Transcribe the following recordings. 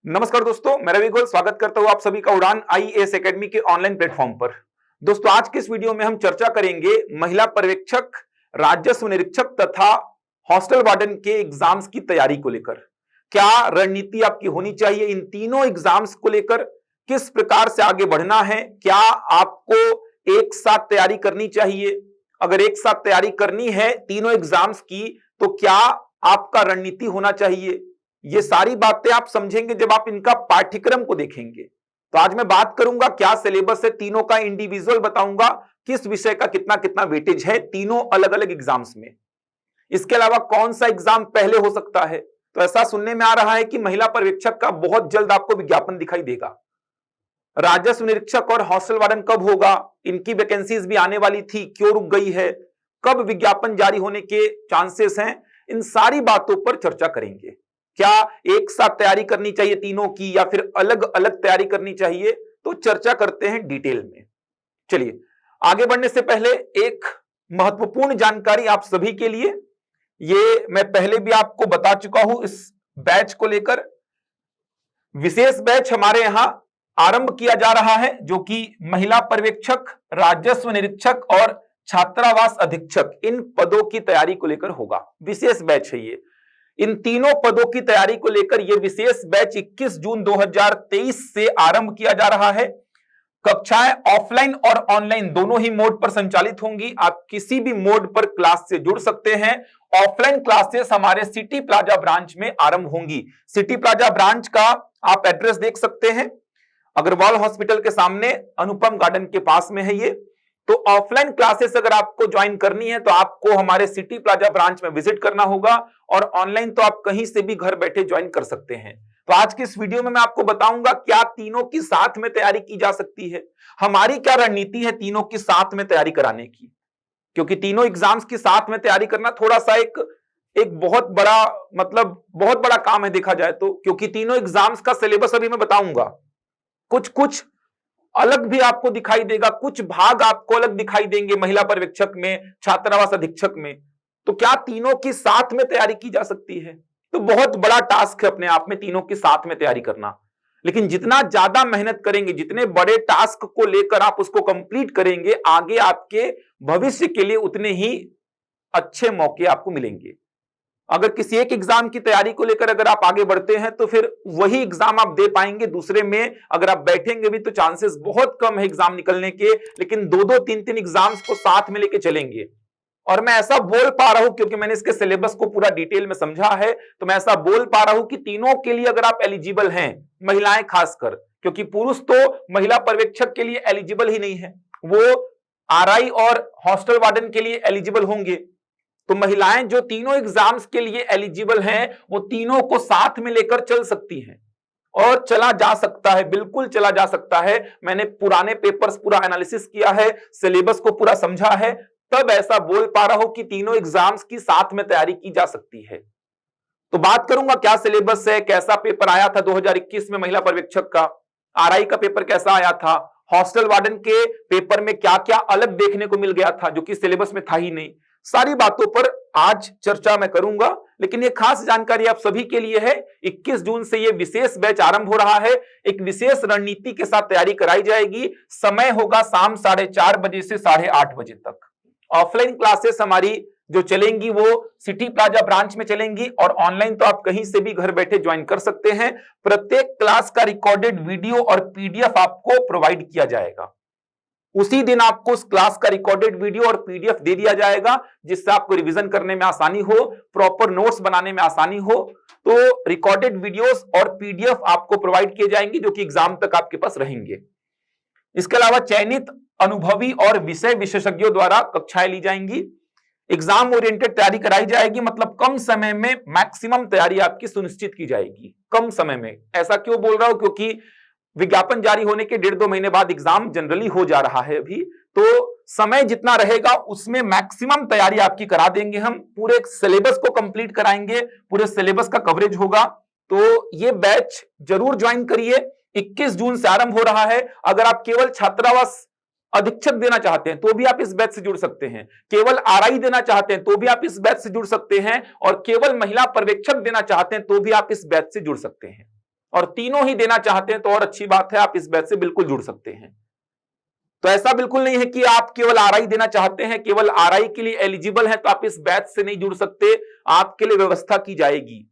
नमस्कार दोस्तों, मैं रवि गोयल स्वागत करता हूं आप सभी का उड़ान आईएएस एकेडमी के ऑनलाइन प्लेटफॉर्म पर। दोस्तों, आज के इस वीडियो में हम चर्चा करेंगे महिला पर्यवेक्षक, राजस्व निरीक्षक तथा हॉस्टल वार्डन के एग्जाम्स की तैयारी को लेकर। क्या रणनीति आपकी होनी चाहिए इन तीनों एग्जाम्स को लेकर, किस प्रकार से आगे बढ़ना है, क्या आपको एक साथ तैयारी करनी चाहिए, अगर एक साथ तैयारी करनी है तीनों एग्जाम्स की तो क्या आपका रणनीति होना चाहिए, ये सारी बातें आप समझेंगे जब आप इनका पाठ्यक्रम को देखेंगे। तो आज मैं बात करूंगा क्या सिलेबस है तीनों का, इंडिविजुअल बताऊंगा किस विषय का कितना कितना वेटेज है तीनों अलग अलग एग्जाम्स में। इसके अलावा कौन सा एग्जाम पहले हो सकता है, तो ऐसा सुनने में आ रहा है कि महिला पर्यवेक्षक का बहुत जल्द आपको विज्ञापन दिखाई देगा। राजस्व निरीक्षक और हॉस्टल वार्डन कब होगा, इनकी वैकेंसीज भी आने वाली थी, क्यों रुक गई है, कब विज्ञापन जारी होने के चांसेस हैं, इन सारी बातों पर चर्चा करेंगे। क्या एक साथ तैयारी करनी चाहिए तीनों की या फिर अलग अलग तैयारी करनी चाहिए, तो चर्चा करते हैं डिटेल में। चलिए आगे बढ़ने से पहले एक महत्वपूर्ण जानकारी आप सभी के लिए, ये मैं पहले भी आपको बता चुका हूं इस बैच को लेकर। विशेष बैच हमारे यहां आरंभ किया जा रहा है जो कि महिला पर्यवेक्षक, राजस्व निरीक्षक और छात्रावास अधीक्षक इन पदों की तैयारी को लेकर होगा। विशेष बैच है ये। इन तीनों पदों की तैयारी को लेकर यह विशेष बैच 21 जून 2023 से आरंभ किया जा रहा है। कक्षाएं ऑफलाइन और ऑनलाइन दोनों ही मोड पर संचालित होंगी। आप किसी भी मोड पर क्लास से जुड़ सकते हैं। ऑफलाइन क्लासेस हमारे सिटी प्लाजा ब्रांच में आरंभ होंगी। सिटी प्लाजा ब्रांच का आप एड्रेस देख सकते हैं, अग्रवाल हॉस्पिटल के सामने अनुपम गार्डन के पास में है ये। तो ऑफलाइन क्लासेस अगर आपको ज्वाइन करनी है तो आपको हमारे सिटी प्लाजा ब्रांच में विजिट करना होगा, और ऑनलाइन तो आप कहीं से भी घर बैठे ज्वाइन कर सकते हैं। तो आज के इस वीडियो में मैं आपको बताऊंगा क्या तीनों की साथ में तैयारी की जा सकती है, हमारी क्या रणनीति है तीनों की साथ में तैयारी कराने की, क्योंकि तीनों एग्जाम्स की साथ में तैयारी करना थोड़ा सा एक बहुत बड़ा बहुत बड़ा काम है देखा जाए तो, क्योंकि तीनों एग्जाम्स का सिलेबस अभी मैं बताऊंगा। कुछ अलग भी आपको दिखाई देगा, कुछ भाग आपको अलग दिखाई देंगे महिला पर्यवेक्षक में, छात्रावास अधीक्षक में। तो क्या तीनों की साथ में तैयारी की जा सकती है, तो बहुत बड़ा टास्क है अपने आप में तीनों की साथ में तैयारी करना। लेकिन जितना ज्यादा मेहनत करेंगे, जितने बड़े टास्क को लेकर आप उसको कंप्लीट करेंगे, आगे आपके भविष्य के लिए उतने ही अच्छे मौके आपको मिलेंगे। अगर किसी एक एग्जाम की तैयारी को लेकर अगर आप आगे बढ़ते हैं तो फिर वही एग्जाम आप दे पाएंगे, दूसरे में अगर आप बैठेंगे भी तो चांसेस बहुत कम है एग्जाम निकलने के। लेकिन दो दो तीन तीन एग्जाम्स को साथ में लेके चलेंगे, और मैं ऐसा बोल पा रहा हूं क्योंकि मैंने इसके सिलेबस को पूरा डिटेल में समझा है, तो मैं ऐसा बोल पा रहा हूं कि तीनों के लिए अगर आप एलिजिबल हैं, महिलाएं खासकर, क्योंकि पुरुष तो महिला पर्यवेक्षक के लिए एलिजिबल ही नहीं है, वो आरआई और हॉस्टल वार्डन के लिए एलिजिबल होंगे। तो महिलाएं जो तीनों एग्जाम्स के लिए एलिजिबल हैं वो तीनों को साथ में लेकर चल सकती हैं, और चला जा सकता है, बिल्कुल चला जा सकता है। मैंने पुराने पेपर्स पूरा एनालिसिस किया है, सिलेबस को पूरा समझा है, तब ऐसा बोल पा रहा हूं कि तीनों एग्जाम्स की साथ में तैयारी की जा सकती है। तो बात करूंगा क्या सिलेबस है, कैसा पेपर आया था 2021 में महिला पर्यवेक्षक का, आरआई का पेपर कैसा आया था, हॉस्टल वार्डन के पेपर में क्या क्या अलग देखने को मिल गया था जो कि सिलेबस में था ही नहीं। सारी बातों पर आज चर्चा मैं करूंगा, लेकिन ये खास जानकारी आप सभी के लिए है। 21 जून से ये विशेष बैच आरंभ हो रहा है। एक विशेष रणनीति के साथ तैयारी कराई जाएगी। समय होगा शाम 4:30 बजे से 8:30 बजे तक। ऑफलाइन क्लासेस हमारी जो चलेंगी वो सिटी प्लाजा ब्रांच में चलेंगी, और ऑनलाइन तो आप कहीं से भी घर बैठे ज्वाइन कर सकते हैं। प्रत्येक क्लास का रिकॉर्डेड वीडियो और पीडीएफ आपको प्रोवाइड किया जाएगा। उसी दिन आपको उस क्लास का रिकॉर्डेड वीडियो और पीडीएफ दे दिया जाएगा, जिससे आपको रिवीजन करने में आसानी हो, प्रॉपर नोट्स बनाने में आसानी हो। तो रिकॉर्डेड वीडियोस और पीडीएफ आपको प्रोवाइड किए जाएंगे जो कि एग्जाम तक आपके पास रहेंगे। इसके अलावा चयनित अनुभवी और विषय विशेषज्ञों द्वारा कक्षाएं ली जाएंगी। एग्जाम ओरिएंटेड तैयारी कराई जाएगी, मतलब कम समय में मैक्सिमम तैयारी आपकी सुनिश्चित की जाएगी। कम समय में, ऐसा क्यों बोल रहा हूं, क्योंकि विज्ञापन जारी होने के 1.5-2 महीने बाद एग्जाम जनरली हो जा रहा है अभी, तो समय जितना रहेगा उसमें मैक्सिमम तैयारी आपकी करा देंगे हम। पूरे सिलेबस को कंप्लीट कराएंगे, पूरे सिलेबस का कवरेज होगा। तो ये बैच जरूर ज्वाइन करिए। 21 जून से आरंभ हो रहा है। अगर आप केवल छात्रावास अधीक्षक देना चाहते हैं तो भी आप इस बैच से जुड़ सकते हैं, केवल आरआई देना चाहते हैं तो भी आप इस बैच से जुड़ सकते हैं, और केवल महिला पर्यवेक्षक देना चाहते हैं तो भी आप इस बैच से जुड़ सकते हैं। और तीनों ही देना चाहते हैं तो और अच्छी बात है, आप इस बैच से बिल्कुल जुड़ सकते हैं। तो ऐसा बिल्कुल नहीं है कि आप केवल आरआई देना चाहते हैं, केवल आरआई के लिए एलिजिबल है तो आप इस बैच से नहीं जुड़ सकते, आपके लिए व्यवस्था की जाएगी।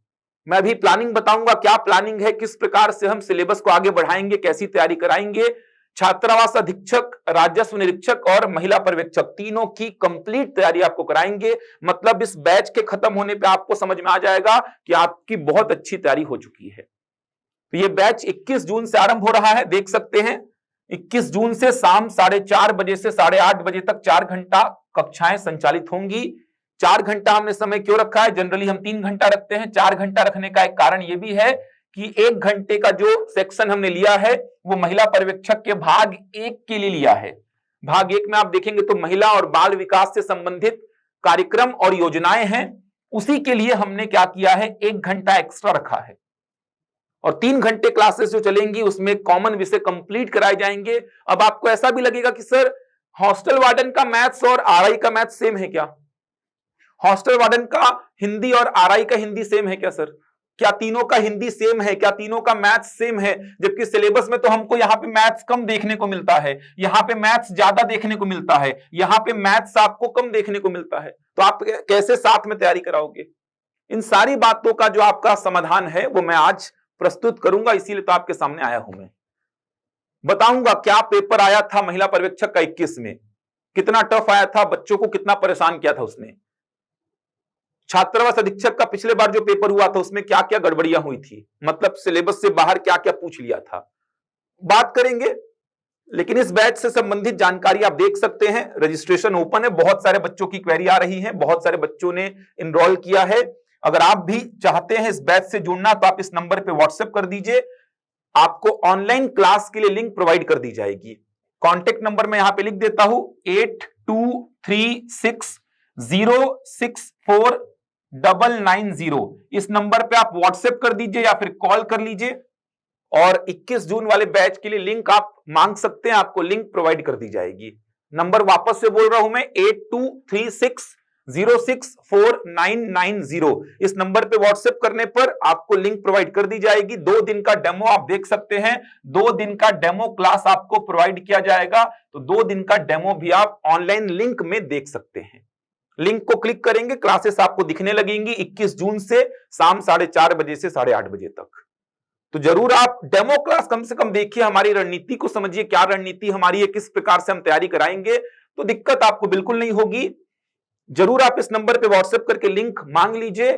मैं अभी प्लानिंग बताऊंगा, क्या प्लानिंग है, किस प्रकार से हम सिलेबस को आगे बढ़ाएंगे, कैसी तैयारी कराएंगे। छात्रावास अधीक्षक, राजस्व निरीक्षक और महिला पर्यवेक्षक तीनों की कंप्लीट तैयारी आपको कराएंगे। मतलब इस बैच के खत्म होने पे आपको समझ में आ जाएगा कि आपकी बहुत अच्छी तैयारी हो चुकी है। तो ये बैच 21 जून से आरंभ हो रहा है, देख सकते हैं 21 जून से शाम 4:30 बजे से 8:30 बजे तक 4 घंटा कक्षाएं संचालित होंगी। 4 घंटा हमने समय क्यों रखा है, जनरली हम 3 घंटा रखते हैं। 4 घंटा रखने का एक कारण यह भी है कि 1 घंटे का जो सेक्शन हमने लिया है वो महिला पर्यवेक्षक के भाग 1 के लिए लिया है। भाग 1 में आप देखेंगे तो महिला और बाल विकास से संबंधित कार्यक्रम और योजनाएं हैं, उसी के लिए हमने क्या किया है, 1 घंटा एक्स्ट्रा रखा है। और 3 घंटे क्लासेस जो चलेंगी उसमें कॉमन विषय कंप्लीट कराए जाएंगे। अब आपको ऐसा भी लगेगा कि सर हॉस्टल वार्डन का मैथ्स और आरआई का मैथ्स सेम है क्या, हॉस्टल वार्डन का हिंदी और आरआई का हिंदी सेम है क्या सर, क्या तीनों का हिंदी सेम है, क्या तीनों का मैथ्स सेम है, जबकि सिलेबस में तो हमको यहाँ पे मैथ्स कम देखने को मिलता है, यहाँ पे मैथ्स ज्यादा देखने को मिलता है, यहाँ पे मैथ्स आपको कम देखने को मिलता है, तो आप कैसे साथ में तैयारी कराओगे। इन सारी बातों का जो आपका समाधान है वो मैं आज प्रस्तुत करूंगा, इसीलिए तो आपके सामने आया हूं। मैं बताऊंगा क्या पेपर आया था महिला पर्यवेक्षक का 21 में, कितना टफ आया था, बच्चों को कितना परेशान किया था उसने। छात्रावास अधीक्षक का पिछले बार जो पेपर हुआ था उसमें क्या क्या गड़बड़ियां हुई थी, मतलब सिलेबस से बाहर क्या क्या पूछ लिया था, बात करेंगे। लेकिन इस बैच से संबंधित जानकारी आप देख सकते हैं, रजिस्ट्रेशन ओपन है, बहुत सारे बच्चों की क्वेरी आ रही है, बहुत सारे बच्चों ने इनरोल किया है। अगर आप भी चाहते हैं इस बैच से जुड़ना तो आप इस नंबर पे व्हाट्सएप कर दीजिए, आपको ऑनलाइन क्लास के लिए लिंक प्रोवाइड कर दी जाएगी। कॉन्टेक्ट नंबर मैं यहां पे लिख देता हूं 8236064990। इस नंबर पे आप व्हाट्सएप कर दीजिए या फिर कॉल कर लीजिए और 21 जून वाले बैच के लिए लिंक आप मांग सकते हैं, आपको लिंक प्रोवाइड कर दी जाएगी। नंबर वापस से बोल रहा हूं मैं 8236064990। इस नंबर पे व्हाट्सएप करने पर आपको लिंक प्रोवाइड कर दी जाएगी। 2 दिन का डेमो आप देख सकते हैं, 2 दिन का डेमो क्लास आपको प्रोवाइड किया जाएगा, तो 2 दिन का डेमो भी आप ऑनलाइन लिंक में देख सकते हैं। लिंक को क्लिक करेंगे, क्लासेस आपको दिखने लगेंगी 21 जून से शाम 4:30 बजे से 8:30 बजे तक। तो जरूर आप डेमो क्लास कम से कम देखिए, हमारी रणनीति को समझिए, क्या रणनीति हमारी है, किस प्रकार से हम तैयारी कराएंगे, तो दिक्कत आपको बिल्कुल नहीं होगी। जरूर आप इस नंबर पे व्हाट्सएप करके लिंक मांग लीजिए,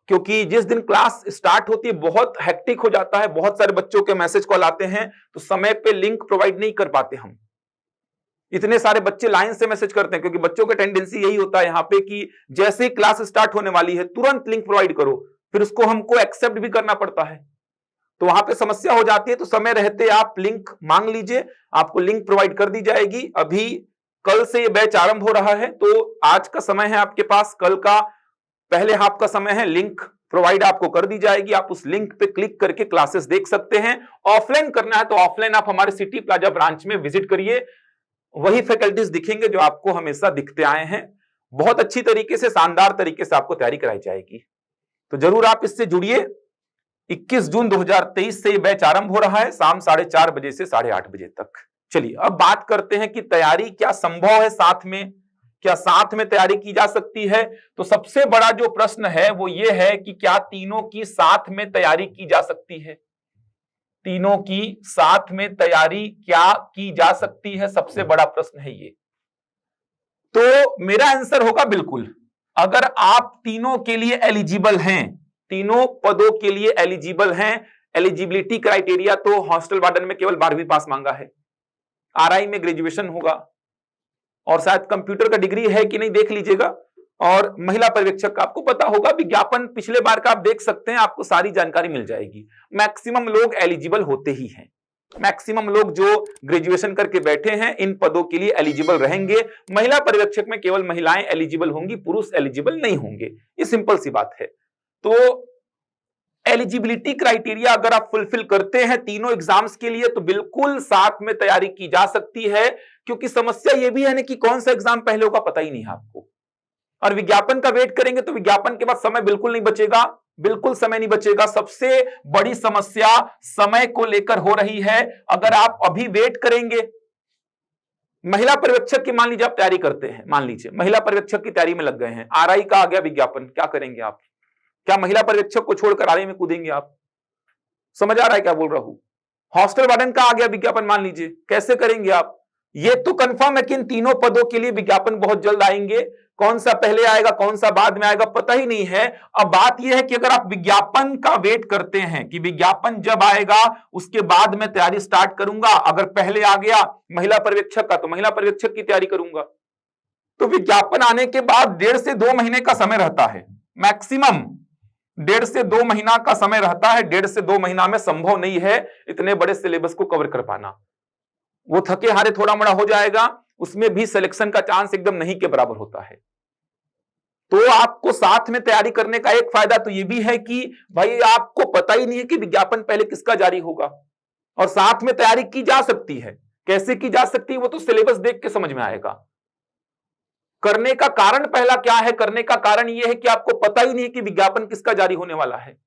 क्योंकि जिस दिन क्लास स्टार्ट होती है बहुत हेक्टिक हो जाता है, बहुत सारे बच्चों के मैसेज कॉल आते हैं, तो समय पे लिंक प्रोवाइड नहीं कर पाते हम। इतने सारे बच्चे लाइन से मैसेज करते हैं, क्योंकि बच्चों का टेंडेंसी यही होता है यहाँ पे कि जैसे ही क्लास स्टार्ट होने वाली है तुरंत लिंक प्रोवाइड करो, फिर उसको हमको एक्सेप्ट भी करना पड़ता है, तो वहां पे समस्या हो जाती है। तो समय रहते आप लिंक मांग लीजिए, आपको लिंक प्रोवाइड कर दी जाएगी। अभी कल से ये बैच आरंभ हो रहा है, तो आज का समय है आपके पास, कल का पहले हाफ का समय है, लिंक प्रोवाइड आपको कर दी जाएगी। आप उस लिंक पे क्लिक करके क्लासेस देख सकते हैं। ऑफलाइन करना है तो ऑफलाइन आप हमारे सिटी प्लाजा ब्रांच में विजिट करिए, वही फैकल्टीज दिखेंगे जो आपको हमेशा दिखते आए हैं। बहुत अच्छी तरीके से, शानदार तरीके से आपको तैयारी कराई जाएगी, तो जरूर आप इससे जुड़िए। 21 जून 2023 से ये बैच आरंभ हो रहा है, शाम 4:30 बजे से 8:30 बजे तक। चलिए अब बात करते हैं कि तैयारी क्या संभव है साथ में, क्या साथ में तैयारी की जा सकती है। तो सबसे बड़ा जो प्रश्न है वो ये है कि क्या तीनों की साथ में तैयारी की जा सकती है, तीनों की साथ में तैयारी क्या की जा सकती है, सबसे बड़ा प्रश्न है ये। तो मेरा आंसर होगा बिल्कुल, अगर आप तीनों के लिए एलिजिबल हैं, तीनों पदों के लिए एलिजिबल हैं। एलिजिबिलिटी क्राइटेरिया तो हॉस्टल वार्डन में केवल 12वीं पास मांगा है, आरआई में ग्रेजुएशन होगा, और शायद कंप्यूटर का डिग्री है कि नहीं देख लीजिएगा। और महिला पर्यवेक्षक का आपको पता होगा, विज्ञापन पिछले बार का आप देख सकते हैं, आपको सारी जानकारी मिल जाएगी। मैक्सिमम लोग एलिजिबल होते ही हैं, मैक्सिमम लोग जो ग्रेजुएशन करके बैठे हैं इन पदों के लिए एलिजिबल रहेंगे। महिला पर्यवेक्षक में केवल महिलाएं एलिजिबल होंगी, पुरुष एलिजिबल नहीं होंगे, ये सिंपल सी बात है। तो एलिजिबिलिटी क्राइटेरिया अगर आप फुलफिल करते हैं तीनों एग्जाम्स के लिए तो बिल्कुल साथ में तैयारी की जा सकती है, क्योंकि समस्या यह भी है ना कि कौन सा एग्जाम पहले होगा पता ही नहीं है आपको, और विज्ञापन का वेट करेंगे तो विज्ञापन के बाद समय बिल्कुल नहीं बचेगा। बिल्कुल समय नहीं बचेगा। सबसे बड़ी समस्या समय को लेकर हो रही है। अगर आप अभी वेट करेंगे, महिला पर्यवेक्षक की मान लीजिए आप तैयारी करते हैं, मान लीजिए महिला पर्यवेक्षक की तैयारी में लग गए हैं, आरआई का आ गया विज्ञापन, क्या करेंगे आप? क्या महिला पर्यवेक्षक को छोड़कर आरआई में कूदेंगे आप? समझ आ रहा है क्या बोल रहा हूं? हॉस्टल वार्डन का आ गया विज्ञापन, मान लीजिए, कैसे करेंगे आप? ये तो कंफर्म है कि इन तीनों पदों के लिए विज्ञापन बहुत जल्द आएंगे। कौन सा पहले आएगा कौन सा बाद में आएगा पता ही नहीं है। अब बात यह है कि अगर आप विज्ञापन का वेट करते हैं कि विज्ञापन जब आएगा उसके बाद मैं तैयारी स्टार्ट करूंगा, अगर पहले आ गया महिला पर्यवेक्षक का तो महिला पर्यवेक्षक की तैयारी करूंगा, तो विज्ञापन आने के बाद 1.5 से 2 महीने का समय रहता है, मैक्सिमम 1.5 से 2 महीना का समय रहता है। 1.5 से 2 महीना में संभव नहीं है इतने बड़े सिलेबस को कवर कर पाना। वो थके हारे थोड़ा मोड़ा हो जाएगा, उसमें भी सिलेक्शन का चांस एकदम नहीं के बराबर होता है। तो आपको साथ में तैयारी करने का एक फायदा तो ये भी है कि भाई आपको पता ही नहीं है कि विज्ञापन पहले किसका जारी होगा, और साथ में तैयारी की जा सकती है। कैसे की जा सकती है वो तो सिलेबस देख के समझ में आएगा। करने का कारण पहला क्या है? करने का कारण यह है कि आपको पता ही नहीं है कि विज्ञापन किसका जारी होने वाला है,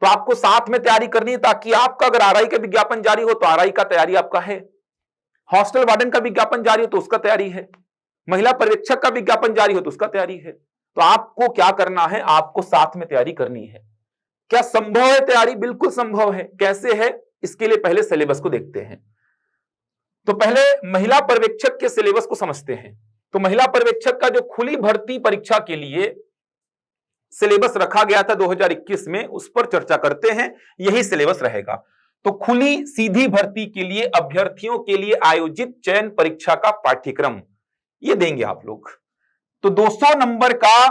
तो आपको साथ में तैयारी करनी है, ताकि आपका अगर आरआई का विज्ञापन जारी हो तो आरआई का तैयारी आपका है, हॉस्टल वार्डन का विज्ञापन जारी हो तो उसका तैयारी है, महिला पर्यवेक्षक का विज्ञापन जारी हो तो उसका तैयारी है। तो आपको क्या करना है? आपको साथ में तैयारी करनी है। क्या संभव है तैयारी? बिल्कुल संभव है। कैसे है? इसके लिए पहले सिलेबस को देखते हैं। तो पहले महिला पर्यवेक्षक के सिलेबस को समझते हैं। तो महिला पर्यवेक्षक का जो खुली भर्ती परीक्षा के लिए सिलेबस रखा गया था 2021 में, उस पर चर्चा करते हैं। यही सिलेबस रहेगा। तो खुली सीधी भर्ती के लिए अभ्यर्थियों के लिए आयोजित चयन परीक्षा का पाठ्यक्रम ये देंगे आप लोग। तो 200 नंबर का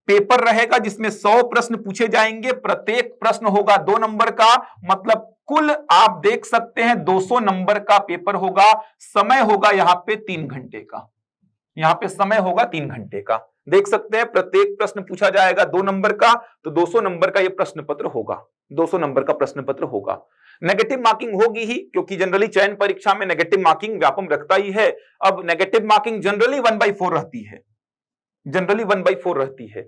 पेपर रहेगा जिसमें 100 प्रश्न पूछे जाएंगे। प्रत्येक प्रश्न होगा 2 नंबर का, मतलब कुल आप देख सकते हैं 200 नंबर का पेपर होगा। समय होगा यहां पे 3 घंटे का, यहां पे समय होगा 3 घंटे का। देख सकते हैं प्रत्येक प्रश्न पूछा जाएगा 2 नंबर का, तो 200 नंबर का यह प्रश्न पत्र होगा, 200 नंबर का प्रश्न पत्र होगा। नेगेटिव मार्किंग होगी ही, क्योंकि जनरली चयन परीक्षा में नेगेटिव मार्किंग व्यापम रखता ही है। अब नेगेटिव मार्किंग जनरली 1/4 रहती है, जनरली 1/4 रहती है।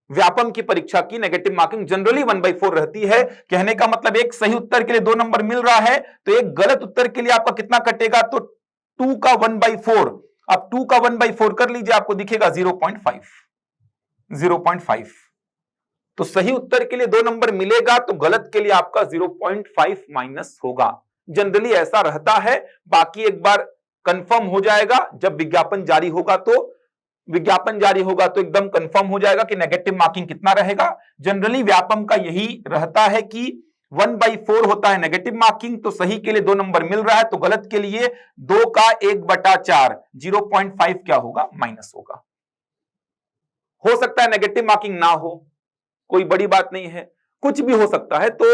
व्यापम की परीक्षा की नेगेटिव मार्किंग जनरली 1/4 रहती है। कहने का मतलब एक सही उत्तर के लिए 2 नंबर मिल रहा है, तो एक गलत उत्तर के लिए आपका कितना कटेगा? तो 2 का 1/4। अब 2 का 1/4 कर लीजिए, आपको दिखेगा 0.5, 0.5। तो सही उत्तर के लिए 2 नंबर मिलेगा, तो गलत के लिए आपका 0.5 माइनस होगा। जनरली ऐसा रहता है। बाकी एक बार कंफर्म हो जाएगा जब विज्ञापन जारी होगा, तो विज्ञापन जारी होगा तो एकदम कंफर्म हो जाएगा कि नेगेटिव मार्किंग कितना रहेगा। जनरली व्यापम का यही रहता है कि 1/4 होता है नेगेटिव मार्किंग, तो सही के लिए 2 नंबर मिल रहा है, तो गलत के लिए 2 का 1/4, 0.5 क्या होगा? माइनस होगा। हो सकता है नेगेटिव मार्किंग ना हो, कोई बड़ी बात नहीं है, कुछ भी हो सकता है। तो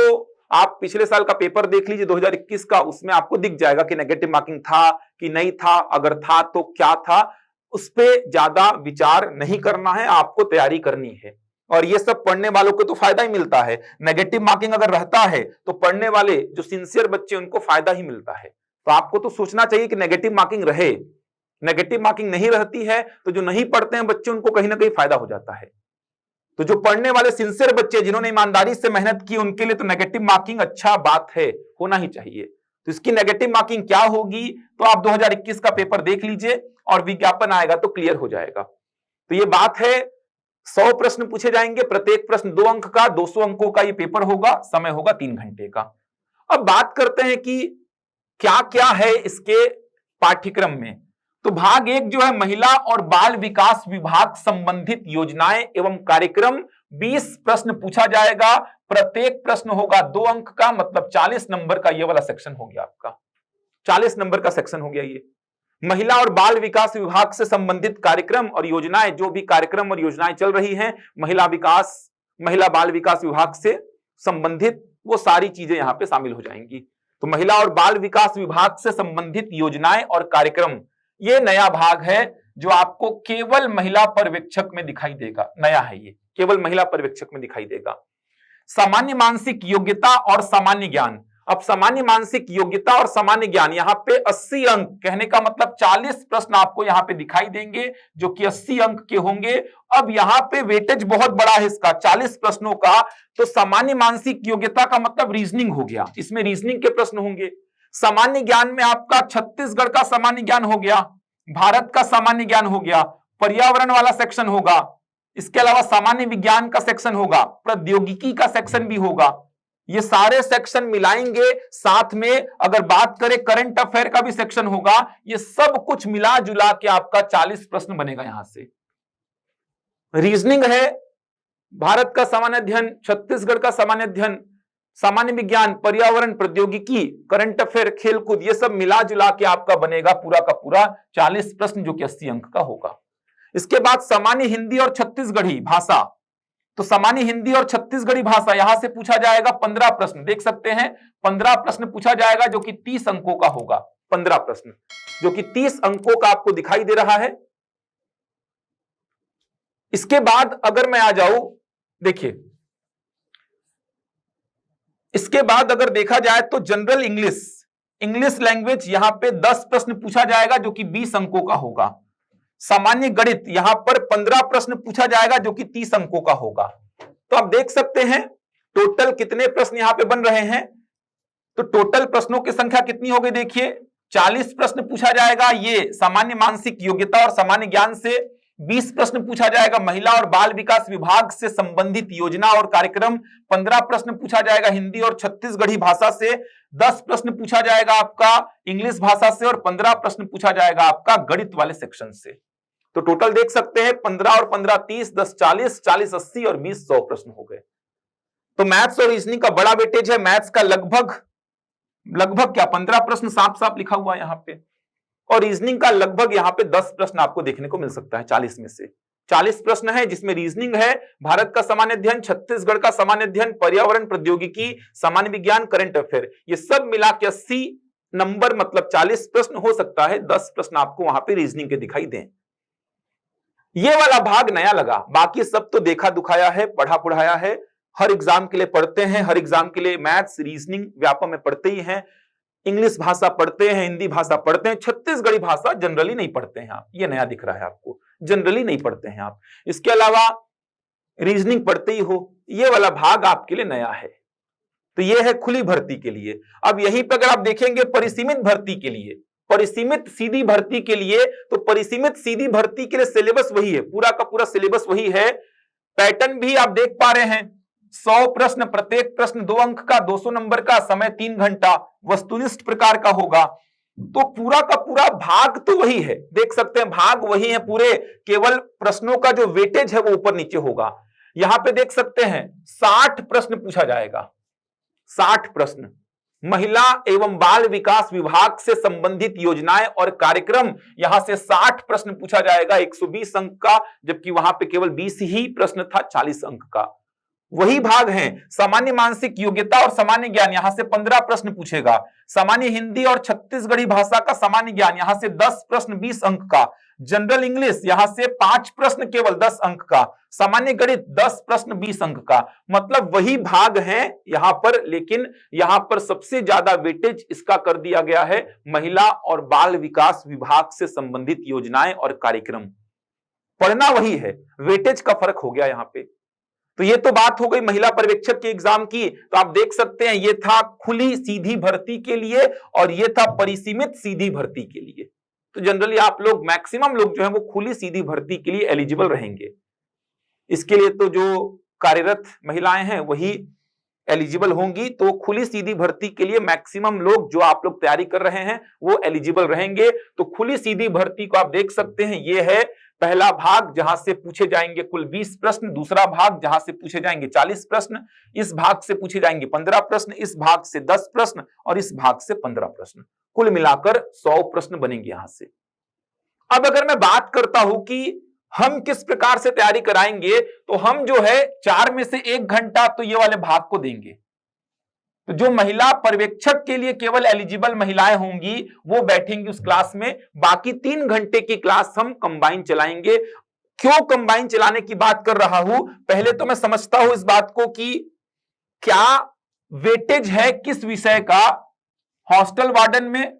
आप पिछले साल का पेपर देख लीजिए 2021 का, उसमें आपको दिख जाएगा कि नेगेटिव मार्किंग था कि नहीं था, अगर था तो क्या था। उस पर ज्यादा विचार नहीं करना है, आपको तैयारी करनी है। और ये सब पढ़ने वालों को तो फायदा ही मिलता है। नेगेटिव मार्किंग अगर रहता है तो पढ़ने वाले जो सिंसियर बच्चे उनको फायदा ही मिलता है। तो आपको तो सोचना चाहिए कि नेगेटिव मार्किंग रहे। नेगेटिव मार्किंग नहीं रहती है तो जो नहीं पढ़ते हैं बच्चे उनको कहीं ना कहीं फायदा हो जाता है। तो जो पढ़ने वाले सिंसियर बच्चे जिन्होंने ईमानदारी से मेहनत की उनके लिए तो नेगेटिव मार्किंग अच्छा बात है, होना ही चाहिए। तो इसकी नेगेटिव मार्किंग क्या होगी? तो आप 2021 का पेपर देख लीजिए और विज्ञापन आएगा तो क्लियर हो जाएगा। तो ये बात है, 100 प्रश्न पूछे जाएंगे, प्रत्येक प्रश्न 2 अंक का, 200 अंकों का ये पेपर होगा, समय होगा 3 घंटे का। अब बात करते हैं कि क्या क्या है इसके पाठ्यक्रम में। तो भाग 1 जो है महिला और बाल विकास विभाग संबंधित योजनाएं एवं कार्यक्रम, 20 प्रश्न पूछा जाएगा। प्रत्येक प्रश्न होगा 2 अंक का, मतलब 40 नंबर का ये वाला सेक्शन हो गया आपका, 40 नंबर का सेक्शन हो गया ये। महिला और बाल विकास विभाग से संबंधित कार्यक्रम और योजनाएं, जो भी कार्यक्रम और योजनाएं चल रही हैं महिला बाल विकास विभाग से संबंधित, वो सारी चीजें यहां पे शामिल हो जाएंगी। तो महिला और बाल विकास विभाग से संबंधित योजनाएं और कार्यक्रम, ये नया भाग है जो आपको केवल महिला पर्यवेक्षक में दिखाई देगा। नया है ये, केवल महिला पर्यवेक्षक में दिखाई देगा। सामान्य मानसिक योग्यता और सामान्य ज्ञान, अब सामान्य मानसिक योग्यता और सामान्य ज्ञान, यहां पे 80 अंक, कहने का मतलब 40 प्रश्न आपको यहां पे दिखाई देंगे जो कि 80 अंक के होंगे। अब यहां पे वेटेज बहुत बड़ा है इसका, 40 प्रश्नों का। तो सामान्य मानसिक योग्यता का मतलब रीजनिंग हो गया, इसमें रीजनिंग के प्रश्न होंगे। सामान्य ज्ञान में आपका छत्तीसगढ़ का सामान्य ज्ञान हो गया, भारत का सामान्य ज्ञान हो गया, पर्यावरण वाला सेक्शन होगा, इसके अलावा सामान्य विज्ञान का सेक्शन होगा, प्रौद्योगिकी का सेक्शन भी होगा। ये सारे सेक्शन मिलाएंगे, साथ में अगर बात करें करंट अफेयर का भी सेक्शन होगा। ये सब कुछ मिला जुला के आपका 40 प्रश्न बनेगा। यहां से रीजनिंग है, भारत का सामान्य अध्ययन, छत्तीसगढ़ का सामान्य अध्ययन, सामान्य विज्ञान, पर्यावरण, प्रौद्योगिकी, करंट अफेयर, खेलकूद, ये सब मिला जुला के आपका बनेगा पूरा का पूरा 40 प्रश्न जो कि 80 अंक का होगा। इसके बाद सामान्य हिंदी और छत्तीसगढ़ी भाषा, तो सामान्य हिंदी और छत्तीसगढ़ी भाषा यहां से पूछा जाएगा 15 प्रश्न, देख सकते हैं 15 प्रश्न पूछा जाएगा जो कि 30 अंकों का होगा। 15 प्रश्न जो कि 30 अंकों का आपको दिखाई दे रहा है। इसके बाद अगर मैं आ जाऊं, देखिए इसके बाद अगर देखा जाए तो जनरल इंग्लिश लैंग्वेज यहां पे 10 प्रश्न पूछा जाएगा जो कि 20 अंकों का होगा। सामान्य गणित यहां पर 15 प्रश्न पूछा जाएगा जो कि 30 अंकों का होगा। तो आप देख सकते हैं टोटल कितने प्रश्न यहां पे बन रहे हैं। तो टोटल प्रश्नों की संख्या कितनी हो गई, देखिए 40 प्रश्न पूछा जाएगा ये सामान्य मानसिक योग्यता और सामान्य ज्ञान से, 20 प्रश्न पूछा जाएगा महिला और बाल विकास विभाग से संबंधित योजना और कार्यक्रम, 15 प्रश्न पूछा जाएगा हिंदी और छत्तीसगढ़ी भाषा से, 10 प्रश्न पूछा जाएगा आपका इंग्लिश भाषा से और 15 प्रश्न पूछा जाएगा आपका गणित वाले सेक्शन से। तो टोटल देख सकते हैं 15 और 15 30, 10 40, 40 80 और 20 100 प्रश्न हो गए। तो मैथ्स और रीजनिंग का बड़ा वेटेज है। मैथ्स का लगभग क्या 15 प्रश्न साफ साफ लिखा हुआ है यहां पे, और रीजनिंग का लगभग यहां पे 10 प्रश्न आपको देखने को मिल सकता है 40 में से। 40 प्रश्न है जिसमें रीजनिंग है, भारत का सामान्य अध्ययन, छत्तीसगढ़ का सामान्य अध्ययन, पर्यावरण, प्रौद्योगिकी, सामान्य विज्ञान, करंट अफेयर, ये सब मिला के 80 नंबर मतलब 40 प्रश्न हो सकता है। 10 प्रश्न आपको वहां पे रीजनिंग के दिखाई दें। ये वाला भाग नया लगा, बाकी सब तो देखा दुखाया है, पढ़ा पढ़ाया है, हर एग्जाम के लिए पढ़ते हैं, हर एग्जाम के लिए मैथ्स रीजनिंग व्यापक में पढ़ते ही हैं, इंग्लिश भाषा पढ़ते हैं, हिंदी भाषा पढ़ते हैं, छत्तीसगढ़ी भाषा जनरली नहीं पढ़ते हैं आप, ये नया दिख रहा है आपको, जनरली नहीं पढ़ते हैं आप। इसके अलावा रीजनिंग पढ़ते ही हो, ये वाला भाग आपके लिए नया है। तो ये है खुली भर्ती के लिए। अब यहीं पर अगर आप देखेंगे परिसीमित भर्ती के लिए, परिसीमित सीधी भर्ती के लिए, तो परिसीमित सीधी भर्ती के लिए सिलेबस वही है, पूरा का पूरा सिलेबस वही है। पैटर्न भी आप देख पा रहे हैं, 100 प्रश्न, प्रत्येक प्रश्न 2 अंक का, 200 नंबर का, समय 3 घंटा, वस्तुनिष्ठ प्रकार का होगा। तो पूरा का पूरा भाग तो वही है, देख सकते हैं भाग वही है पूरे, केवल प्रश्नों का जो वेटेज है वो ऊपर नीचे होगा। यहां पे देख सकते हैं 60 प्रश्न पूछा जाएगा, 60 प्रश्न महिला एवं बाल विकास विभाग से संबंधित योजनाएं और कार्यक्रम, यहां से 60 प्रश्न पूछा जाएगा 120 अंक का, जबकि वहां पे केवल 20 ही प्रश्न था 40 अंक का। वही भाग है सामान्य मानसिक योग्यता और सामान्य ज्ञान, यहां से 15 प्रश्न पूछेगा। सामान्य हिंदी और छत्तीसगढ़ी भाषा का सामान्य ज्ञान, यहां से 10 प्रश्न 20 अंक का। जनरल इंग्लिश यहां से 5 प्रश्न केवल 10 अंक का। सामान्य गणित 10 प्रश्न 20 अंक का। मतलब वही भाग है यहां पर, लेकिन यहां पर सबसे ज्यादा वेटेज इसका कर दिया गया है महिला और बाल विकास विभाग से संबंधित योजनाएं और कार्यक्रम। पढ़ना वही है, वेटेज का फर्क हो गया यहां पे। तो ये तो बात हो गई महिला पर्यवेक्षक के एग्जाम की। तो आप देख सकते हैं ये था खुली सीधी भर्ती के लिए और ये था परिसीमित सीधी भर्ती के लिए। तो जनरली आप लोग मैक्सिमम लोग जो है वो खुली सीधी भर्ती के लिए एलिजिबल रहेंगे। इसके लिए तो जो कार्यरत महिलाएं हैं वही एलिजिबल होंगी। तो खुली सीधी भर्ती के लिए मैक्सिमम लोग जो आप लोग तैयारी कर रहे हैं वो एलिजिबल रहेंगे। तो खुली सीधी भर्ती को आप देख सकते हैं, ये है पहला भाग जहां से पूछे जाएंगे कुल 20 प्रश्न, दूसरा भाग जहां से पूछे जाएंगे 40 प्रश्न, इस भाग से पूछे जाएंगे 15 प्रश्न, इस भाग से 10 प्रश्न और इस भाग से 15 प्रश्न, कुल मिलाकर 100 प्रश्न बनेंगे यहां से। अब अगर मैं बात करता हूं कि हम किस प्रकार से तैयारी कराएंगे, तो हम जो है 4 में से 1 घंटा तो ये वाले भाग को देंगे। तो जो महिला पर्यवेक्षक के लिए केवल एलिजिबल महिलाएं होंगी वो बैठेंगी उस क्लास में। बाकी 3 घंटे की क्लास हम कंबाइन चलाएंगे। क्यों कंबाइन चलाने की बात कर रहा हूं, पहले तो मैं समझता हूं इस बात को कि क्या वेटेज है किस विषय का हॉस्टल वार्डन में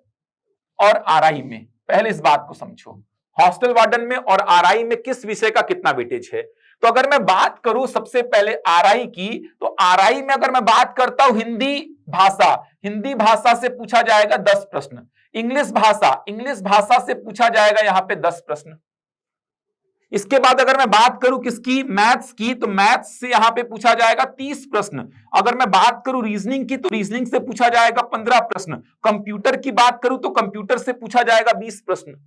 और आरआई में? पहले इस बात को समझो, हॉस्टल वार्डन में और आरआई में किस विषय का कितना वेटेज है। तो अगर मैं बात करूं सबसे पहले आरआई की, तो आरआई में अगर मैं बात करता हूं हिंदी भाषा से पूछा जाएगा 10 प्रश्न। इंग्लिश भाषा से पूछा जाएगा यहां पे 10 प्रश्न। इसके बाद अगर मैं बात करूं किसकी, मैथ्स की, तो मैथ्स से यहां पे पूछा जाएगा 30 प्रश्न। अगर मैं बात करूं रीजनिंग की, तो रीजनिंग से पूछा जाएगा 15 प्रश्न। कंप्यूटर की बात करूं तो कंप्यूटर से पूछा जाएगा 20 प्रश्न।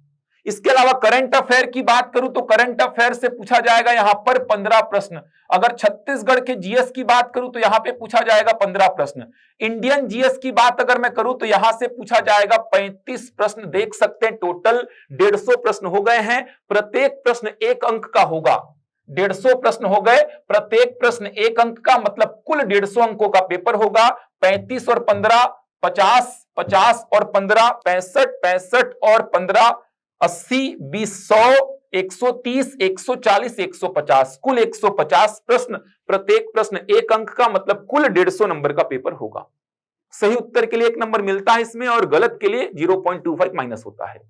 इसके अलावा करंट अफेयर की बात करूं तो करंट अफेयर से पूछा जाएगा यहां पर 15 प्रश्न। अगर छत्तीसगढ़ के जीएस की बात करूं तो यहां पे पूछा जाएगा 15 प्रश्न। इंडियन जीएस की बात अगर मैं करूं तो यहां से पूछा जाएगा 35 प्रश्न। देख सकते हैं टोटल 150 प्रश्न हो गए हैं। प्रत्येक प्रश्न 1 अंक का होगा। 150 प्रश्न हो गए, प्रत्येक प्रश्न 1 अंक का, मतलब कुल 150 अंकों का पेपर होगा। 35 और 15 50, 50 और 15 65, 65 और 15 80, 20, 100, 130, 140, 150, कुल 150 प्रश्न। प्रत्येक प्रश्न 1 अंक का, मतलब कुल 150 नंबर का पेपर होगा। सही उत्तर के लिए 1 नंबर मिलता है इसमें, और गलत के लिए 0.25 माइनस होता है।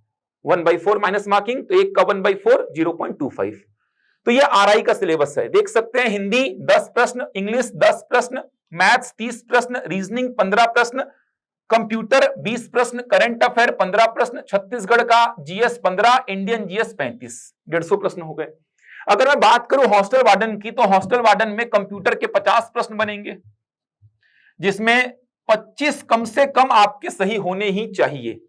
1/4 माइनस मार्किंग, तो 1 का 1/4 0.25। तो ये आरआई का सिलेबस है। देख सकते हैं हिंदी 10 प्रश्न, इंग्लिश 10 प्रश्न, मैथ्स 30 प्रश्न, रीजनिंग 15 प्रश्न, कंप्यूटर 20 प्रश्न, करंट अफेयर 15 प्रश्न, छत्तीसगढ़ का जीएस 15, इंडियन जीएस 35, 150 प्रश्न हो गए। अगर मैं बात करूं हॉस्टल वार्डन की, तो हॉस्टल वार्डन में कंप्यूटर के 50 प्रश्न बनेंगे, जिसमें 25 कम से कम आपके सही होने ही चाहिए।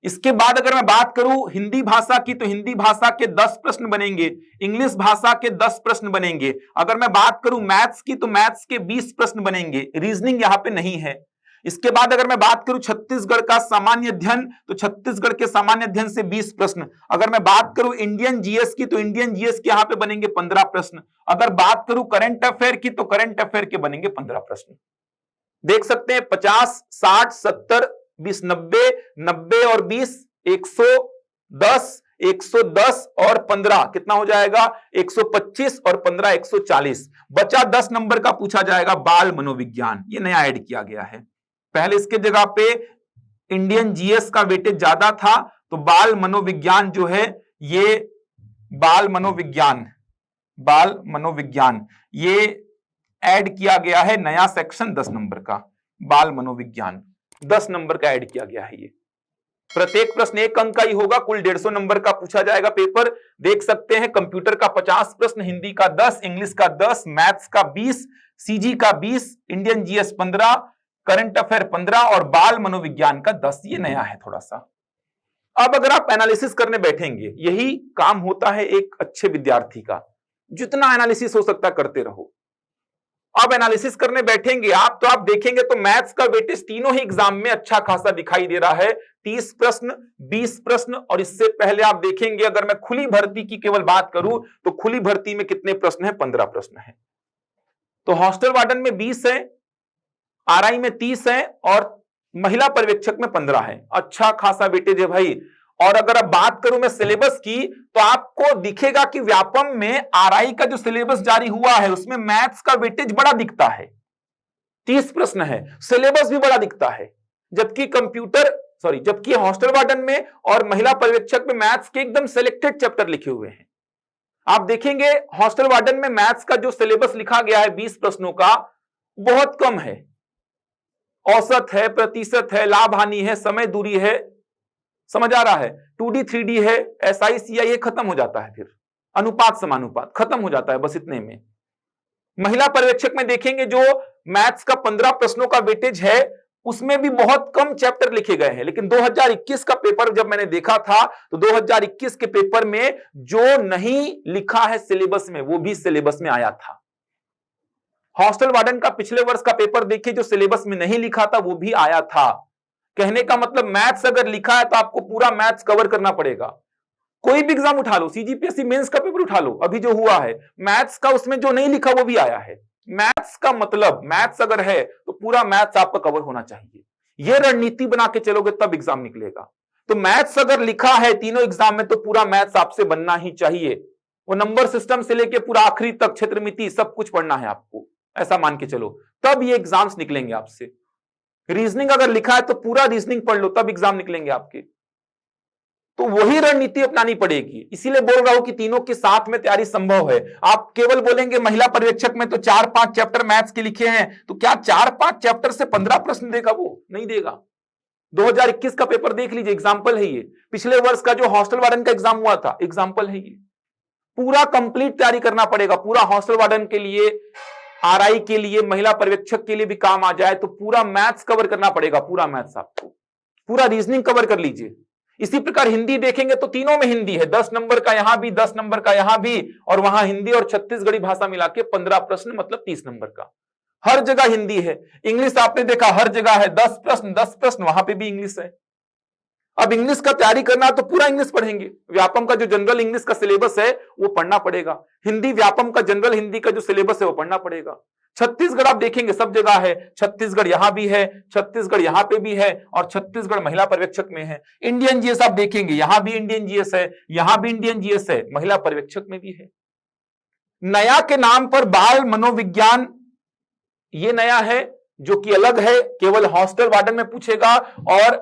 इसके बाद अगर मैं बात करूं हिंदी भाषा की, तो हिंदी भाषा के 10 प्रश्न बनेंगे, इंग्लिश भाषा के 10 प्रश्न बनेंगे। अगर मैं बात करूं मैथ्स की, तो मैथ्स के 20 प्रश्न बनेंगे, रीजनिंग यहां पे नहीं है। इसके बाद अगर मैं बात करूं छत्तीसगढ़ का सामान्य अध्ययन, तो छत्तीसगढ़ के सामान्य अध्ययन से 20 प्रश्न। अगर मैं बात करूं इंडियन जीएस की, तो इंडियन जीएस के यहां पे बनेंगे 15 प्रश्न। अगर बात करूं करंट अफेयर की, तो करंट अफेयर के बनेंगे 15 प्रश्न। देख सकते हैं 50, 60, 70, 20, 90, 90 और 20, 110, 110 और 15 कितना हो जाएगा, 125 और 15 140। बचा 10 नंबर का पूछा जाएगा बाल मनोविज्ञान। ये नया ऐड किया गया है। पहले इसके जगह पे इंडियन जीएस का वेटेज ज्यादा था, तो बाल मनोविज्ञान जो है, ये बाल मनोविज्ञान ये ऐड किया गया है, नया सेक्शन 10 नंबर का। बाल मनोविज्ञान 10 नंबर का ऐड किया गया है। ये प्रत्येक प्रश्न 1 अंक का ही होगा, कुल 150 नंबर का पूछा जाएगा पेपर। देख सकते हैं कंप्यूटर का 50 प्रश्न, हिंदी का 10, इंग्लिश का 10, मैथ्स का 20, सीजी का 20, इंडियन जीएस 15, करंट अफेयर 15 और बाल मनोविज्ञान का 10। ये नया है थोड़ा सा। अब अगर आप एनालिसिस करने बैठेंगे, यही काम होता है एक अच्छे विद्यार्थी का, जितना एनालिसिस हो सकता करते रहो। अब एनालिसिस करने बैठेंगे आप, तो आप देखेंगे तो मैथ्स का वेटेज तीनों ही एग्जाम में अच्छा खासा दिखाई दे रहा है। 30 प्रश्न, 20 प्रश्न, और इससे पहले आप देखेंगे अगर मैं खुली भर्ती की केवल बात करूं, तो खुली भर्ती में कितने प्रश्न है, 15 प्रश्न है। तो हॉस्टल वार्डन में 20 है, आरआई में 30 है, और महिला पर्यवेक्षक में 15 है। अच्छा खासा वेटेज है भाई। और अगर अब बात करूं मैं सिलेबस की, तो आपको दिखेगा कि व्यापम में आरआई का जो सिलेबस जारी हुआ है, उसमें मैथ्स का वेटेज बड़ा दिखता है, 30 प्रश्न है, सिलेबस भी बड़ा दिखता है। जबकि हॉस्टल वार्डन में और महिला पर्यवेक्षक में मैथ्स के एकदम सिलेक्टेड चैप्टर लिखे हुए हैं। आप देखेंगे हॉस्टल वार्डन में मैथ्स का जो सिलेबस लिखा गया है 20 प्रश्नों का, बहुत कम है। औसत है, प्रतिशत है, लाभ हानि है, समय दूरी है, समझ आ रहा है, 2D 3D है, SI CI, ये खत्म हो जाता है। फिर अनुपात समानुपात खत्म हो जाता है, बस इतने में। महिला पर्यवेक्षक में देखेंगे जो मैथ्स का 15 प्रश्नों का वेटेज है, उसमें भी बहुत कम चैप्टर लिखे गए हैं। लेकिन 2021 का पेपर जब मैंने देखा था, तो 2021 के पेपर में जो नहीं लिखा है सिलेबस में, वो भी सिलेबस में आया था। हॉस्टल वार्डन का पिछले वर्ष का पेपर देखिए, जो सिलेबस में नहीं लिखा था वो भी आया था। कहने का मतलब मैथ्स अगर लिखा है तो आपको पूरा मैथ्स कवर करना पड़ेगा। कोई भी एग्जाम उठा लो, सीजीपीएससी मेंस का पेपर उठा लो, अभी जो हुआ है मैथ्स का, उसमें जो नहीं लिखा वो भी आया है। मैथ्स का मतलब, मैथ्स अगर है तो पूरा मैथ्स आपका कवर होना चाहिए। ये रणनीति बना के चलोगे तब एग्जाम निकलेगा। तो मैथ्स अगर लिखा है तीनों एग्जाम में, तो पूरा मैथ्स आपसे बनना ही चाहिए। वो नंबर सिस्टम से लेके पूरा आखिरी तक, क्षेत्रमिति, सब कुछ पढ़ना है आपको। ऐसा मान के चलो, तब ये एग्जाम्स निकलेंगे आपसे। रीजनिंग अगर लिखा है तो पूरा रीजनिंग पढ़ लो, तब एग्जाम निकलेंगे आपके। तो वही रणनीति अपनानी पड़ेगी। इसीलिए बोल रहा हूं कि तीनों के साथ में तैयारी संभव है। आप केवल बोलेंगे महिला पर्यवेक्षक में तो 4-5 चैप्टर मैथ्स के लिखे हैं, तो क्या 4-5 चैप्टर से 15 प्रश्न देगा? वो नहीं देगा। 2021 का पेपर देख लीजिए, एग्जाम्पल है ये। पिछले वर्ष का जो हॉस्टल वार्डन का एग्जाम हुआ था, एग्जाम्पल है ये। पूरा कंप्लीट तैयारी करना पड़ेगा। पूरा हॉस्टल वार्डन के लिए, आरआई के लिए, महिला पर्यवेक्षक के लिए भी काम आ जाए तो पूरा मैथ्स कवर करना पड़ेगा। पूरा मैथ्स आपको, पूरा रीजनिंग कवर कर लीजिए। इसी प्रकार हिंदी देखेंगे तो तीनों में हिंदी है, 10 नंबर का यहां भी, 10 नंबर का यहां भी, और वहां हिंदी और छत्तीसगढ़ी भाषा मिला के 15 प्रश्न, मतलब 30 नंबर का। हर जगह हिंदी है। इंग्लिश आपने देखा हर जगह है, 10 प्रश्न 10 प्रश्न, वहां पे भी इंग्लिश है। अब इंग्लिश का तैयारी करना तो पूरा इंग्लिश पढ़ेंगे। व्यापम का जो जनरल इंग्लिश का सिलेबस है वो पढ़ना पड़ेगा। हिंदी व्यापम का जनरल हिंदी का जो सिलेबस है वो पढ़ना पड़ेगा। छत्तीसगढ़ आप देखेंगे सब जगह है, छत्तीसगढ़ यहां भी है, छत्तीसगढ़ यहां पे भी है, और छत्तीसगढ़ महिला पर्यवेक्षक में है। इंडियन जीएस आप देखेंगे, यहां भी इंडियन जीएस है, यहां भी इंडियन जीएस है, महिला पर्यवेक्षक में भी है। नया के नाम पर बाल मनोविज्ञान, ये नया है जो कि अलग है, केवल हॉस्टल वार्डन में पूछेगा, और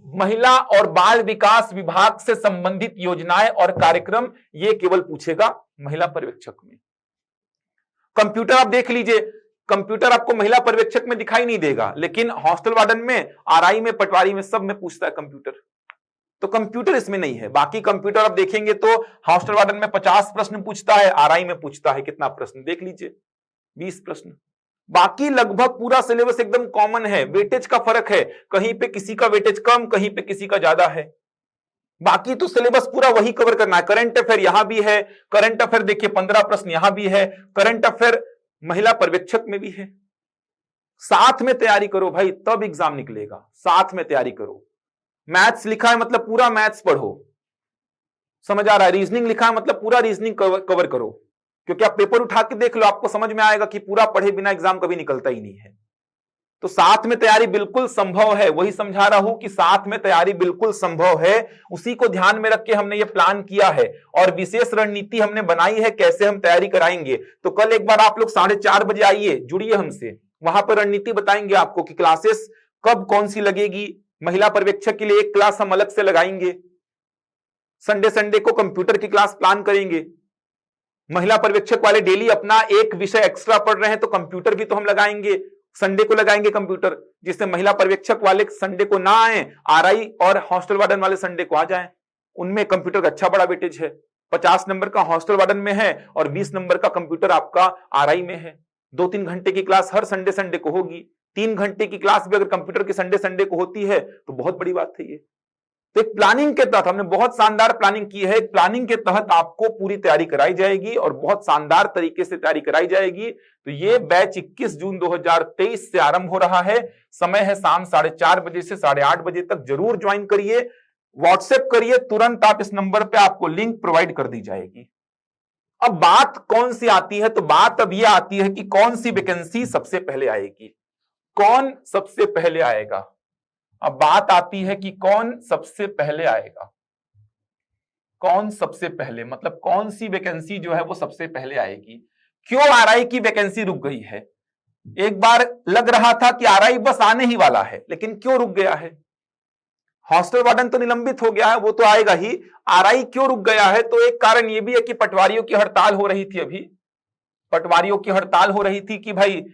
महिला और बाल विकास विभाग से संबंधित योजनाएं और कार्यक्रम ये केवल पूछेगा महिला पर्यवेक्षक में। कंप्यूटर आप देख लीजिए, कंप्यूटर आपको महिला पर्यवेक्षक में दिखाई नहीं देगा, लेकिन हॉस्टल वार्डन में, आरआई में, पटवारी में, सब में पूछता है कंप्यूटर। तो कंप्यूटर इसमें नहीं है। बाकी कंप्यूटर आप देखेंगे तो हॉस्टल वार्डन में 50 प्रश्न पूछता है, आरआई में पूछता है कितना प्रश्न देख लीजिए, 20 प्रश्न। बाकी लगभग पूरा सिलेबस एकदम कॉमन है। वेटेज का फर्क है, कहीं पे किसी का वेटेज कम, कहीं पे किसी का ज्यादा है। बाकी तो सिलेबस पूरा वही कवर करना है। करंट अफेयर यहां भी है, करंट अफेयर देखिए 15 प्रश्न यहां भी है, करंट अफेयर महिला पर्यवेक्षक में भी है। साथ में तैयारी करो भाई, तब एग्जाम निकलेगा। साथ में तैयारी करो। मैथ्स लिखा है मतलब पूरा मैथ्स पढ़ो, समझ आ रहा है? रीजनिंग लिखा है मतलब पूरा रीजनिंग कवर करो, क्योंकि आप पेपर उठा के देख लो, आपको समझ में आएगा कि पूरा पढ़े बिना एग्जाम कभी निकलता ही नहीं है। तो साथ में तैयारी बिल्कुल संभव है। वही समझा रहा हूं कि साथ में तैयारी बिल्कुल संभव है। उसी को ध्यान में रख के हमने ये प्लान किया है, और विशेष रणनीति हमने बनाई है कैसे हम तैयारी कराएंगे। तो कल एक बार आप लोग 4:30 बजे आइए, जुड़िए हमसे, वहां पर रणनीति बताएंगे आपको कि क्लासेस कब कौन सी लगेगी। महिला पर्यवेक्षक के लिए एक क्लास हम अलग से लगाएंगे, संडे संडे को कंप्यूटर की क्लास प्लान करेंगे। महिला पर्यवेक्षक वाले डेली अपना एक विषय एक्स्ट्रा पढ़ रहे हैं तो कंप्यूटर भी तो हम लगाएंगे, संडे को लगाएंगे कंप्यूटर, जिससे महिला पर्यवेक्षक वाले संडे को ना आए, आरआई और हॉस्टल वार्डन वाले संडे को आ जाएं। उनमें कंप्यूटर का अच्छा बड़ा वेटेज है। 50 नंबर का हॉस्टल वार्डन में है और 20 नंबर का कंप्यूटर आपका आरआई में है। 2-3 घंटे की क्लास हर संडे संडे को होगी। 3 घंटे की क्लास भी अगर कंप्यूटर की संडे संडे को होती है तो बहुत बड़ी बात है ये। तो एक प्लानिंग के तहत हमने बहुत शानदार प्लानिंग की है। प्लानिंग के तहत आपको पूरी तैयारी कराई जाएगी और बहुत शानदार तरीके से तैयारी कराई जाएगी। तो ये बैच 21 जून 2023 से आरंभ हो रहा है। समय है शाम 4:30 बजे से 8:30 बजे तक। जरूर ज्वाइन करिए, व्हाट्सएप करिए, तुरंत आप इस नंबर पे आपको लिंक प्रोवाइड कर दी जाएगी। अब बात कौन सी आती है? तो बात अब यह आती है कि कौन सी वैकेंसी सबसे पहले आएगी, कौन सबसे पहले आएगा। अब बात आती है कि कौन सबसे पहले आएगा, कौन सबसे पहले, मतलब कौन सी वैकेंसी जो है वो सबसे पहले आएगी। क्यों आरआई की वैकेंसी रुक गई है? एक बार लग रहा था कि आरआई बस आने ही वाला है, लेकिन क्यों रुक गया है? हॉस्टल वार्डन तो निलंबित हो गया है, वो तो आएगा ही। आरआई क्यों रुक गया है? तो एक कारण ये भी है कि पटवारियों की हड़ताल हो रही थी। अभी पटवारियों की हड़ताल हो रही थी कि भाई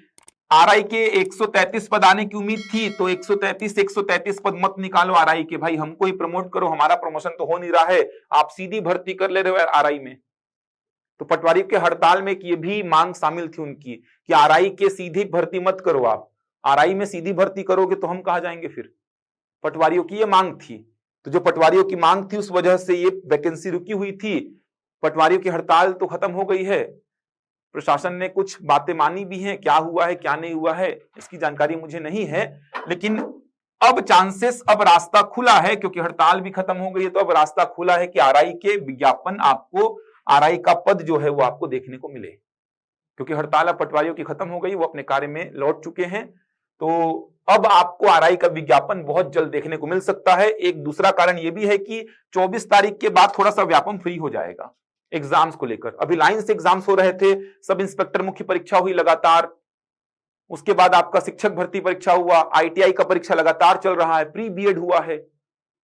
आरआई के 133 पद आने की उम्मीद थी, तो 133 पद मत निकालो आरआई के, भाई हमको ही प्रमोट करो, हमारा प्रमोशन तो हो नहीं रहा है, आप सीधी भर्ती कर ले रहे हो आरआई में। तो पटवारी के हड़ताल में ये भी मांग शामिल थी उनकी कि आरआई के सीधी भर्ती मत करो, आप आरआई में सीधी भर्ती करोगे तो हम कहां जाएंगे फिर। पटवारियों की ये मांग थी। तो जो पटवारियों की मांग थी उस वजह से ये वैकेंसी रुकी हुई थी। पटवारियों की हड़ताल तो खत्म हो गई है, प्रशासन ने कुछ बातें मानी भी हैं, क्या हुआ है क्या नहीं हुआ है इसकी जानकारी मुझे नहीं है, लेकिन अब चांसेस, अब रास्ता खुला है, क्योंकि हड़ताल भी खत्म हो गई है। तो अब रास्ता खुला है कि आरआई के विज्ञापन आपको, आरआई का पद जो है वो आपको देखने को मिले, क्योंकि हड़ताल अब पटवारियों की खत्म हो गई, वो अपने कार्य में लौट चुके हैं। तो अब आपको आरआई का विज्ञापन बहुत जल्द देखने को मिल सकता है। एक दूसरा कारण यह भी है कि 24 तारीख के बाद थोड़ा सा व्यापम फ्री हो जाएगा एग्जाम्स को लेकर। अभी लाइन से एग्जाम्स हो रहे थे, सब इंस्पेक्टर मुख्य परीक्षा हुई लगातार, उसके बाद आपका शिक्षक भर्ती परीक्षा हुआ, आईटीआई का परीक्षा लगातार चल रहा है, प्री बीएड हुआ है,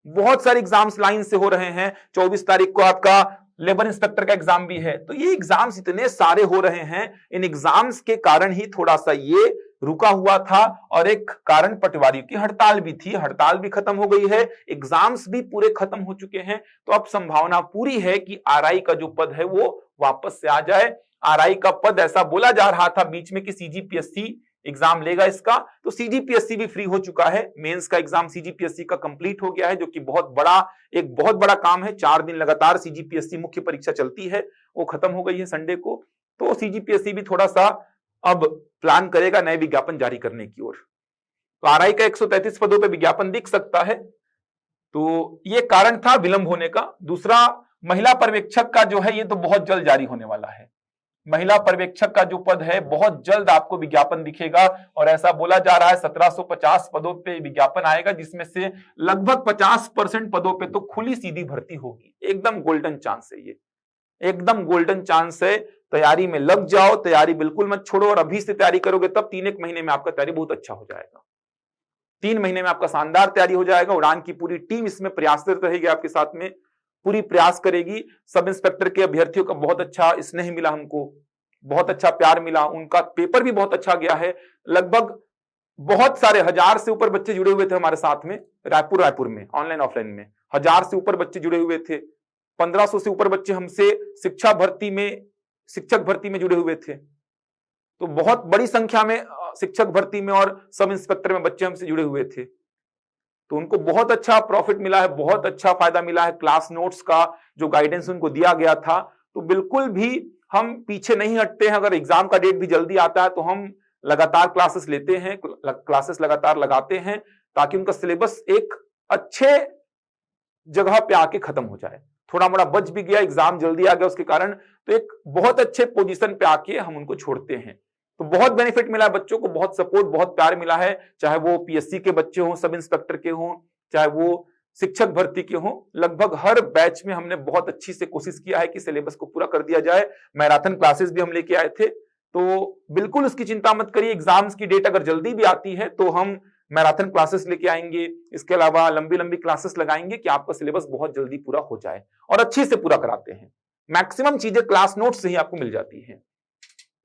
बहुत सारे एग्जाम्स लाइन से हो रहे हैं। 24 तारीख को आपका लेबर इंस्पेक्टर का एग्जाम भी है। तो ये एग्जाम्स इतने सारे हो रहे हैं, इन एग्जाम्स के कारण ही थोड़ा सा ये रुका हुआ था। और एक कारण पटवारी की हड़ताल भी थी, हड़ताल भी खत्म हो गई है, एग्जाम्स भी पूरे खत्म हो चुके हैं। तो अब संभावना पूरी है कि आरआई का जो पद है वो वापस से आ जाए। आरआई का पद, ऐसा बोला जा रहा था बीच में कि सीजीपीएससी एग्जाम लेगा इसका, तो सीजीपीएससी भी फ्री हो चुका है। मेंस का एग्जाम सीजीपीएससी का कंप्लीट हो गया है, जो कि बहुत बड़ा काम है। 4 दिन लगातार सीजीपीएससी मुख्य परीक्षा चलती है, वो खत्म हो गई है संडे को। तो सीजीपीएससी भी थोड़ा सा अब प्लान करेगा नए विज्ञापन जारी करने की ओर। तो आरआई का 133 पदों पे विज्ञापन दिख सकता है। तो ये कारण था विलंब होने का। दूसरा, महिला पर्यवेक्षक का जो है ये तो बहुत जल्द जारी होने वाला है। महिला पर्यवेक्षक का जो पद है बहुत जल्द आपको विज्ञापन दिखेगा, और ऐसा बोला जा रहा है 1750 पदों पे विज्ञापन आएगा, जिसमें से लगभग 50% पदों पे तो खुली सीधी भर्ती होगी। एकदम गोल्डन चांस है ये, एकदम गोल्डन चांस है। तैयारी में लग जाओ, तैयारी बिल्कुल मत छोड़ो, और अभी से तैयारी करोगे तब 3-1 महीने में आपका तैयारी बहुत अच्छा हो जाएगा। 3 महीने में आपका शानदार तैयारी हो जाएगा। उड़ान की पूरी टीम इसमें प्रयासरत रहेगी, आपके साथ में पूरी प्रयास करेगी। सब इंस्पेक्टर के अभ्यर्थियों का बहुत अच्छा स्नेह मिला हमको, बहुत अच्छा प्यार मिला, उनका पेपर भी बहुत अच्छा गया है। लगभग बहुत सारे 1000 से ऊपर बच्चे जुड़े हुए थे हमारे साथ में, रायपुर में ऑनलाइन ऑफलाइन में 1000 से ऊपर बच्चे जुड़े हुए थे। 1500 से ऊपर बच्चे हमसे शिक्षक भर्ती में जुड़े हुए थे। तो बहुत बड़ी संख्या में शिक्षक भर्ती में और सब इंस्पेक्टर में बच्चे हमसे जुड़े हुए थे। तो उनको बहुत अच्छा प्रॉफिट मिला है, बहुत अच्छा फायदा मिला है। क्लास नोट्स का जो गाइडेंस उनको दिया गया था, तो बिल्कुल भी हम पीछे नहीं हटते हैं। अगर एग्जाम का डेट भी जल्दी आता है तो हम लगातार क्लासेस लेते हैं, क्लासेस लगातार लगाते हैं, ताकि उनका सिलेबस एक अच्छे जगह पे आके खत्म हो जाए। थोड़ा मोड़ा बच भी गया, एग्जाम जल्दी आ गया उसके कारण, तो एक बहुत अच्छे पोजीशन पे आके हम उनको छोड़ते हैं। तो बहुत बेनिफिट मिला है बच्चों को, बहुत सपोर्ट, बहुत प्यार मिला है। चाहे वो पीएससी के बच्चे हों, सब इंस्पेक्टर के हों, चाहे वो शिक्षक भर्ती के हों, लगभग हर बैच में हमने बहुत अच्छी से कोशिश किया है कि सिलेबस को पूरा कर दिया जाए। मैराथन क्लासेस भी हम लेके आए थे, तो बिल्कुल उसकी चिंता मत करिए। एग्जाम्स की डेट अगर जल्दी भी आती है तो हम मैराथन क्लासेस लेके आएंगे। इसके अलावा लंबी लंबी क्लासेस लगाएंगे कि आपका सिलेबस बहुत जल्दी पूरा हो जाए, और अच्छे से पूरा कराते हैं। मैक्सिमम चीजें क्लास नोट से ही आपको मिल जाती है।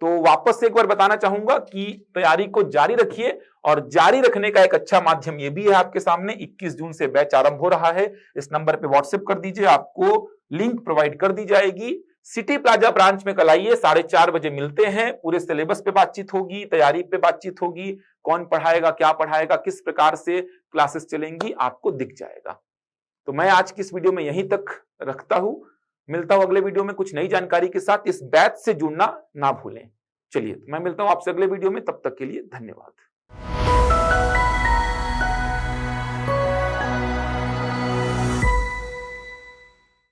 तो वापस से एक बार बताना चाहूंगा कि तैयारी को जारी रखिए, और जारी रखने का एक अच्छा माध्यम यह भी है आपके सामने। 21 जून से बैच आरंभ हो रहा है। इस नंबर पे व्हाट्सएप कर दीजिए, आपको लिंक प्रोवाइड कर दी जाएगी। सिटी प्लाजा ब्रांच में कल आइए, 4:30 बजे मिलते हैं। पूरे सिलेबस पे बातचीत होगी, तैयारी पे बातचीत होगी, कौन पढ़ाएगा, क्या पढ़ाएगा, किस प्रकार से क्लासेस चलेंगी, आपको दिख जाएगा। तो मैं आज की इस वीडियो में यहीं तक रखता हूं। मिलता हूं अगले वीडियो में कुछ नई जानकारी के साथ। इस बैच से जुड़ना ना भूलें। चलिए, मैं मिलता हूं आपसे अगले वीडियो में, तब तक के लिए धन्यवाद।